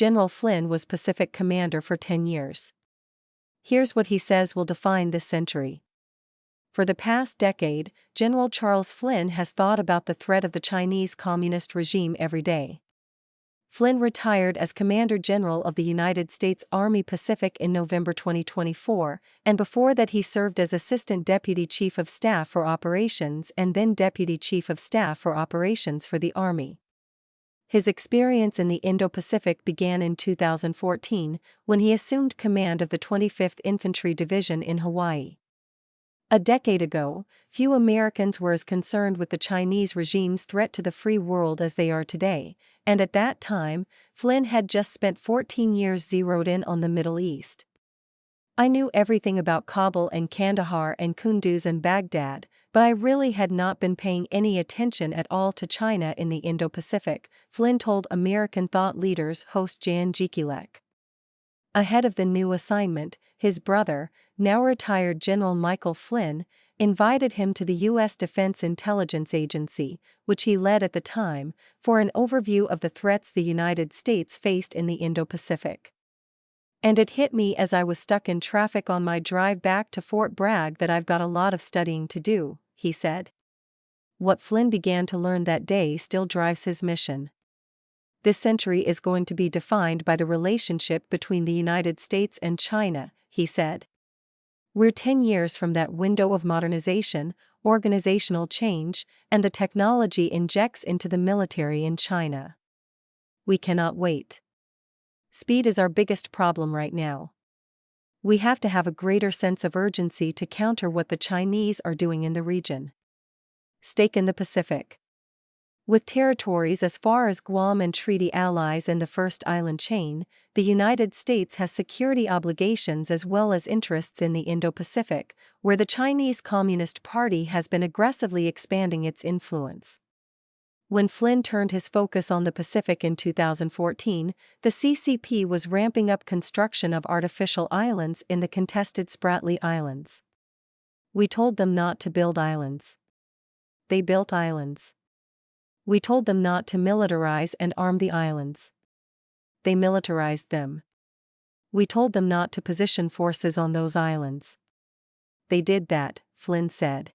General Flynn was Pacific commander for 10 years. Here's what he says will define this century. For the past decade, General Charles Flynn has thought about the threat of the Chinese Communist regime every day. Flynn retired as Commander General of the United States Army Pacific in November 2024, and before that he served as Assistant Deputy Chief of Staff for Operations and then Deputy Chief of Staff for Operations for the Army. His experience in the Indo-Pacific began in 2014, when he assumed command of the 25th Infantry Division in Hawaii. A decade ago, few Americans were as concerned with the Chinese regime's threat to the free world as they are today, and at that time, Flynn had just spent 14 years zeroed in on the Middle East. I knew everything about Kabul and Kandahar and Kunduz and Baghdad, but I really had not been paying any attention at all to China in the Indo-Pacific, Flynn told American Thought Leaders host Jan Jekielek. Ahead of the new assignment, his brother, now retired General Michael Flynn, invited him to the U.S. Defense Intelligence Agency, which he led at the time, for an overview of the threats the United States faced in the Indo-Pacific. And it hit me as I was stuck in traffic on my drive back to Fort Bragg that I've got a lot of studying to do, he said. What Flynn began to learn that day still drives his mission. This century is going to be defined by the relationship between the United States and China, he said. We're 10 years from that window of modernization, organizational change, and the technology injects into the military in China. We cannot wait. Speed is our biggest problem right now. We have to have a greater sense of urgency to counter what the Chinese are doing in the region. Stake in the Pacific. With territories as far as Guam and treaty allies in the first island chain, the United States has security obligations as well as interests in the Indo-Pacific, where the Chinese Communist Party has been aggressively expanding its influence. When Flynn turned his focus on the Pacific in 2014, the CCP was ramping up construction of artificial islands in the contested Spratly Islands. We told them not to build islands. They built islands. We told them not to militarize and arm the islands. They militarized them. We told them not to position forces on those islands. They did that, Flynn said.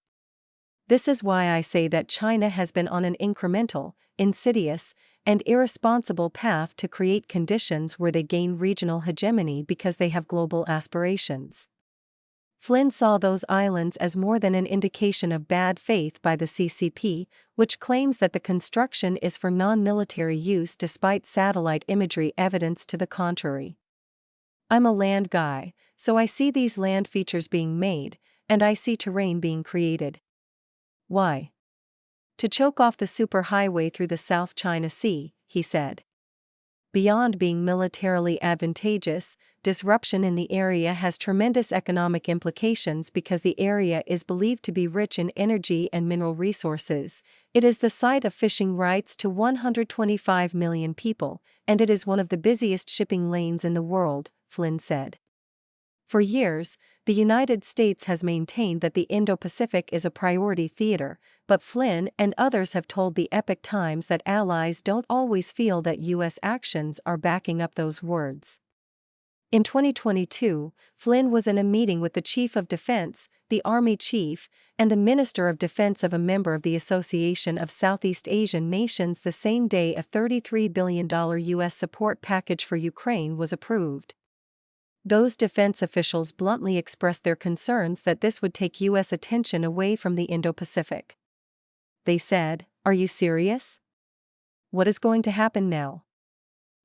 This is why I say that China has been on an incremental, insidious, and irresponsible path to create conditions where they gain regional hegemony because they have global aspirations. Flynn saw those islands as more than an indication of bad faith by the CCP, which claims that the construction is for non-military use despite satellite imagery evidence to the contrary. I'm a land guy, so I see these land features being made, and I see terrain being created. Why? To choke off the superhighway through the South China Sea, he said. Beyond being militarily advantageous, disruption in the area has tremendous economic implications because the area is believed to be rich in energy and mineral resources. It is the site of fishing rights to 125 million people, and it is one of the busiest shipping lanes in the world, Flynn said. For years, the United States has maintained that the Indo-Pacific is a priority theater, but Flynn and others have told the Epoch Times that allies don't always feel that U.S. actions are backing up those words. In 2022, Flynn was in a meeting with the Chief of Defense, the Army Chief, and the Minister of Defense of a member of the Association of Southeast Asian Nations the same day a $33 billion U.S. support package for Ukraine was approved. Those defense officials bluntly expressed their concerns that this would take U.S. attention away from the Indo-Pacific. They said, "Are you serious? What is going to happen now?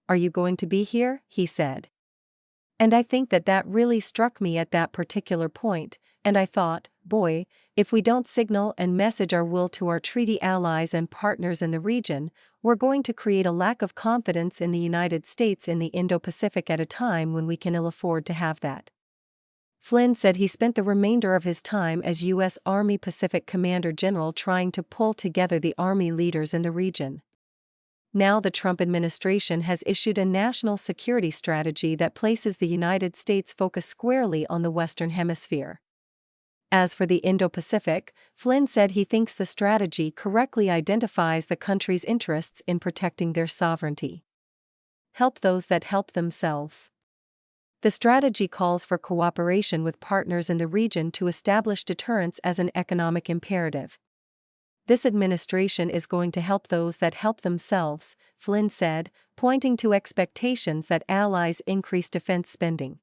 Are you going to be here?" he said. And I think that really struck me at that particular point, and I thought, boy, if we don't signal and message our will to our treaty allies and partners in the region, we're going to create a lack of confidence in the United States in the Indo-Pacific at a time when we can ill afford to have that. Flynn said he spent the remainder of his time as U.S. Army Pacific Commander General trying to pull together the Army leaders in the region. Now the Trump administration has issued a national security strategy that places the United States' focus squarely on the Western Hemisphere. As for the Indo-Pacific, Flynn said he thinks the strategy correctly identifies the country's interests in protecting their sovereignty. Help those that help themselves. The strategy calls for cooperation with partners in the region to establish deterrence as an economic imperative. This administration is going to help those that help themselves, Flynn said, pointing to expectations that allies increase defense spending.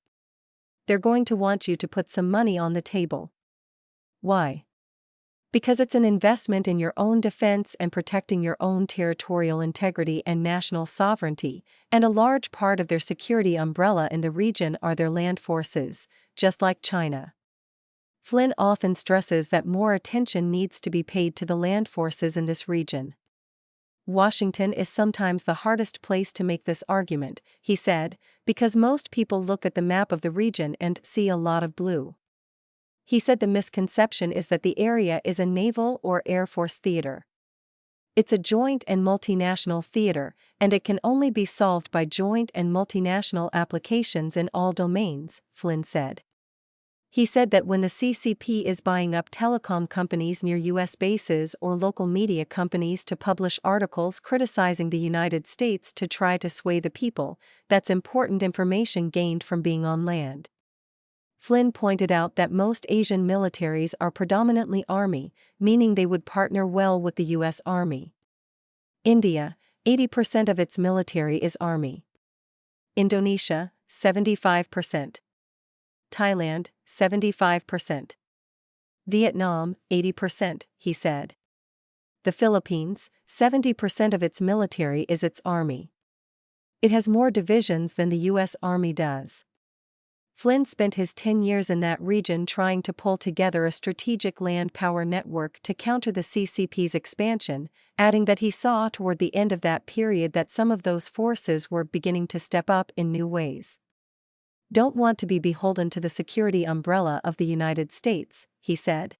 They're going to want you to put some money on the table. Why? Because it's an investment in your own defense and protecting your own territorial integrity and national sovereignty, and a large part of their security umbrella in the region are their land forces, just like China. Flynn often stresses that more attention needs to be paid to the land forces in this region. Washington is sometimes the hardest place to make this argument, he said, because most people look at the map of the region and see a lot of blue. He said the misconception is that the area is a naval or air force theater. It's a joint and multinational theater, and it can only be solved by joint and multinational applications in all domains, Flynn said. He said that when the CCP is buying up telecom companies near U.S. bases or local media companies to publish articles criticizing the United States to try to sway the people, that's important information gained from being on land. Flynn pointed out that most Asian militaries are predominantly Army, meaning they would partner well with the U.S. Army. India, 80% of its military is Army. Indonesia, 75%. Thailand, 75%. Vietnam, 80%, he said. The Philippines, 70% of its military is its Army. It has more divisions than the U.S. Army does. Flynn spent his 10 years in that region trying to pull together a strategic land power network to counter the CCP's expansion, adding that he saw toward the end of that period that some of those forces were beginning to step up in new ways. Don't want to be beholden to the security umbrella of the United States, he said.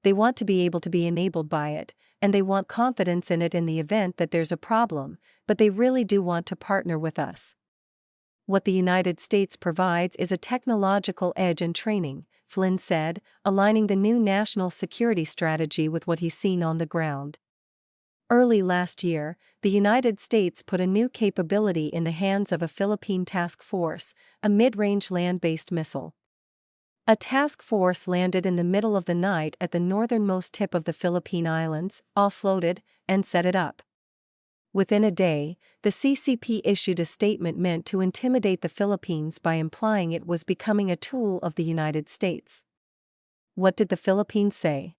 They want to be able to be enabled by it, and they want confidence in it in the event that there's a problem, but they really do want to partner with us. What the United States provides is a technological edge and training, Flynn said, aligning the new national security strategy with what he's seen on the ground. Early last year, the United States put a new capability in the hands of a Philippine task force, a mid-range land-based missile. A task force landed in the middle of the night at the northernmost tip of the Philippine Islands, offloaded, and set it up. Within a day, the CCP issued a statement meant to intimidate the Philippines by implying it was becoming a tool of the United States. What did the Philippines say?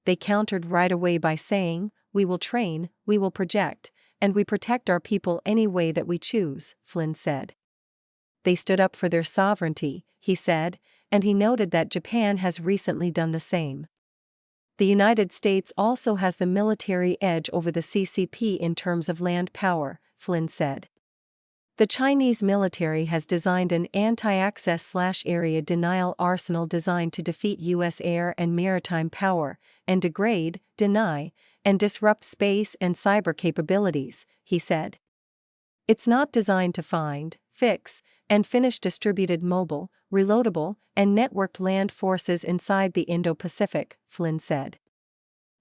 They countered right away by saying, "We will train, we will project, and we protect our people any way that we choose," Flynn said. They stood up for their sovereignty, he said, and he noted that Japan has recently done the same. The United States also has the military edge over the CCP in terms of land power, Flynn said. The Chinese military has designed an anti-access/area denial arsenal designed to defeat U.S. air and maritime power, and degrade, deny, and disrupt space and cyber capabilities, he said. It's not designed to find, fix, and finish distributed mobile, reloadable, and networked land forces inside the Indo-Pacific, Flynn said.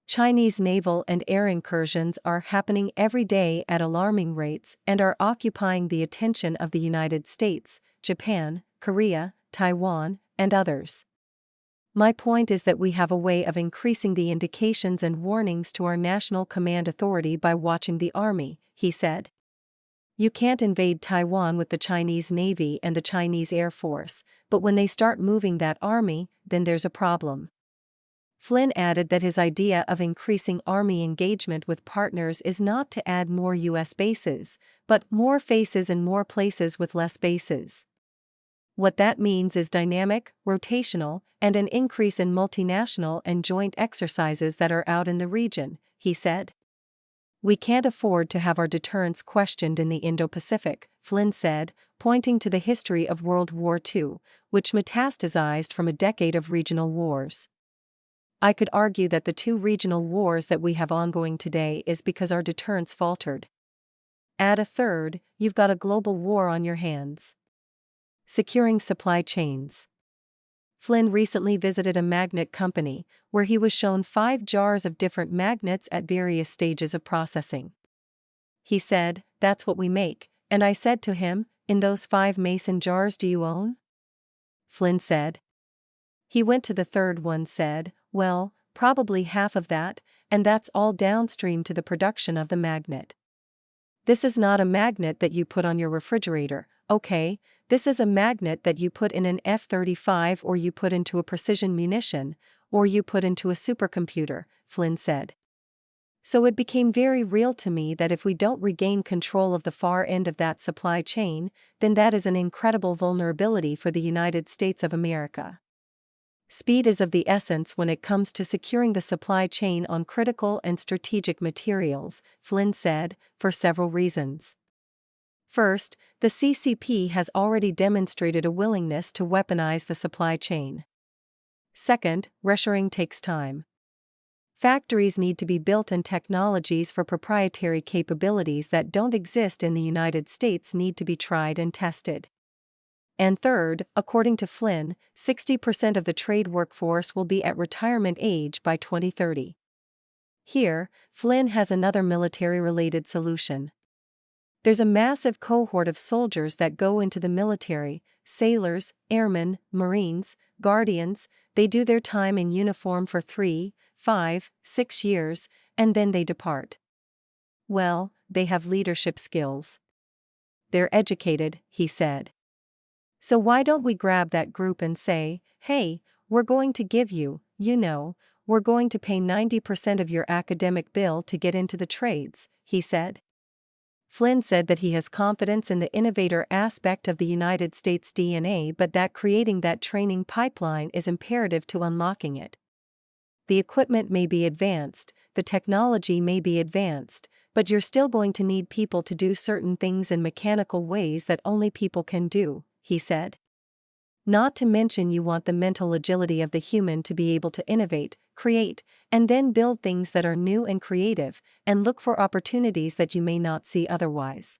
Chinese naval and air incursions are happening every day at alarming rates and are occupying the attention of the United States, Japan, Korea, Taiwan, and others. My point is that we have a way of increasing the indications and warnings to our national command authority by watching the Army, he said. You can't invade Taiwan with the Chinese Navy and the Chinese Air Force, but when they start moving that army, then there's a problem. Flynn added that his idea of increasing Army engagement with partners is not to add more U.S. bases, but more faces in more places with less bases. What that means is dynamic, rotational, and an increase in multinational and joint exercises that are out in the region, he said. We can't afford to have our deterrence questioned in the Indo-Pacific, Flynn said, pointing to the history of World War II, which metastasized from a decade of regional wars. I could argue that the two regional wars that we have ongoing today is because our deterrence faltered. Add a third, you've got a global war on your hands. Securing supply chains. Flynn recently visited a magnet company, where he was shown 5 jars of different magnets at various stages of processing. He said, "That's what we make, And I said to him, "In those 5 mason jars do you own?" Flynn said. He went to the third one, said, "Well, probably half of that, and that's all downstream to the production of the magnet. This is not a magnet that you put on your refrigerator, okay? This is a magnet that you put in an F-35 or you put into a precision munition, or you put into a supercomputer," Flynn said. So it became very real to me that if we don't regain control of the far end of that supply chain, then that is an incredible vulnerability for the United States of America. Speed is of the essence when it comes to securing the supply chain on critical and strategic materials, Flynn said, for several reasons. First, the CCP has already demonstrated a willingness to weaponize the supply chain. Second, reshoring takes time. Factories need to be built and technologies for proprietary capabilities that don't exist in the United States need to be tried and tested. And third, according to Flynn, 60% of the trade workforce will be at retirement age by 2030. Here, Flynn has another military-related solution. There's a massive cohort of soldiers that go into the military, sailors, airmen, Marines, Guardians. They do their time in uniform for 3, 5, 6 years, and then they depart. Well, they have leadership skills. They're educated, he said. So why don't we grab that group and say, "Hey, we're going to give you, we're going to pay 90% of your academic bill to get into the trades," he said. Flynn said that he has confidence in the innovator aspect of the United States DNA, but that creating that training pipeline is imperative to unlocking it. The equipment may be advanced, the technology may be advanced, but you're still going to need people to do certain things in mechanical ways that only people can do, he said. Not to mention you want the mental agility of the human to be able to innovate, create, and then build things that are new and creative, and look for opportunities that you may not see otherwise.